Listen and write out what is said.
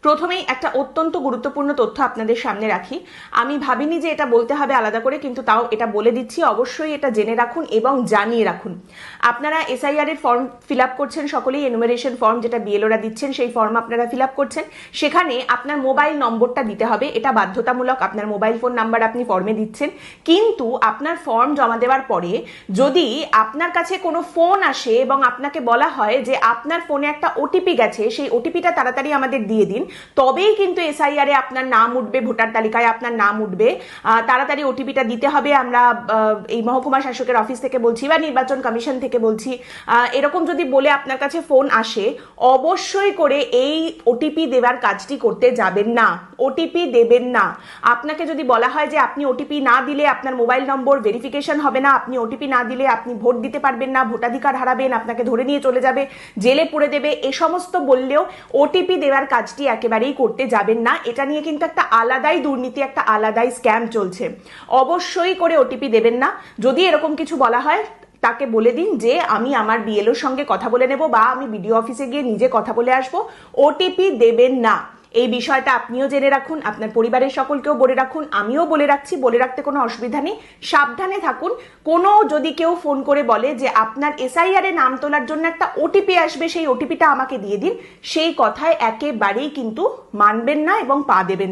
প্রথমেই একটা অত্যন্ত গুরুত্বপূর্ণ তথ্য আপনাদের সামনে রাখি। আমি ভাবিনি যে এটা বলতে হবে আলাদা করে, কিন্তু তাও এটা বলে দিচ্ছি। অবশ্যই এটা জেনে রাখুন এবং জানিয়ে রাখুন। আপনারা এসআইআর এর ফর্ম ফিল আপ করছেন সকলেই, এনুমারেশন ফর্ম যেটা বিএলওরা দিচ্ছেন সেই ফর্ম আপনারা ফিল আপ করছেন। সেখানে আপনার মোবাইল নম্বরটা দিতে হবে, এটা বাধ্যতামূলক। আপনার মোবাইল ফোন নাম্বার আপনি ফর্মে দিচ্ছেন, কিন্তু আপনার ফর্ম জমা দেওয়ার পরে যদি আপনার কাছে কোনো ফোন আসে এবং আপনাকে বলা হয় যে আপনার ফোনে একটা ওটিপি গেছে, সেই ওটিপিটা তাড়াতাড়ি আমাদের দিয়ে দিন, তবেই কিন্তু এসআইআর এ আপনার নাম উঠবে, ভোটার তালিকায় আপনার নাম উঠবে। তাড়াতাড়ি ওটিপিটা দিতে হবে। আমরা এই মহকুমা শাসকের অফিস থেকে বলছি বা নির্বাচন কমিশন থেকে বলছি, এরকম যদি বলে আপনার কাছে ফোন আসে, অবশ্যই করে এই ওটিপি দেওয়ার কাজটি করতে যাবেন না। ওটিপি দেবেন না। আপনাকে যদি বলা হয় যে আপনি ওটিপি না দিলে আপনার মোবাইল নম্বর ভেরিফিকেশন হবে না, আপনি ওটিপি না দিলে আপনি ভোট দিতে পারবেন না, ভোটাধিকার হারাবেন, আপনাকে ধরে নিয়ে চলে যাবে, জেলে পুরে দেবে, এ সমস্ত বললেও ওটিপি দেওয়ার কাজটি একেবারেই করতে যাবেন না। এটা নিয়ে কিন্তু একটা আলাদাই দুর্নীতি, একটা আলাদাই স্ক্যাম চলছে। অবশ্যই করে ওটিপি দেবেন না। যদি এরকম কিছু বলা হয়, তাকে বলে দিন যে আমি আমার বিএলওর সঙ্গে কথা বলে নেব বা আমি বিডিও অফিসে গিয়ে নিজে কথা বলে আসবো। ওটিপি দেবেন না। এই বিষয়টা আপনিও জেনে রাখুন, আপনার পরিবারের সকলকেও বলে রাখুন, আমিও বলে রাখছি। বলে রাখতে কোনো অসুবিধা নেই, সাবধানে থাকুন। কোনো যদি কেউ ফোন করে বলে যে আপনার এসআইআর এ নাম তোলার জন্য একটা ওটিপি আসবে, সেই ওটিপিটা আমাকে দিয়ে দিন, সেই কথায় একেবারেই কিন্তু মানবেন না এবং পা দেবেন।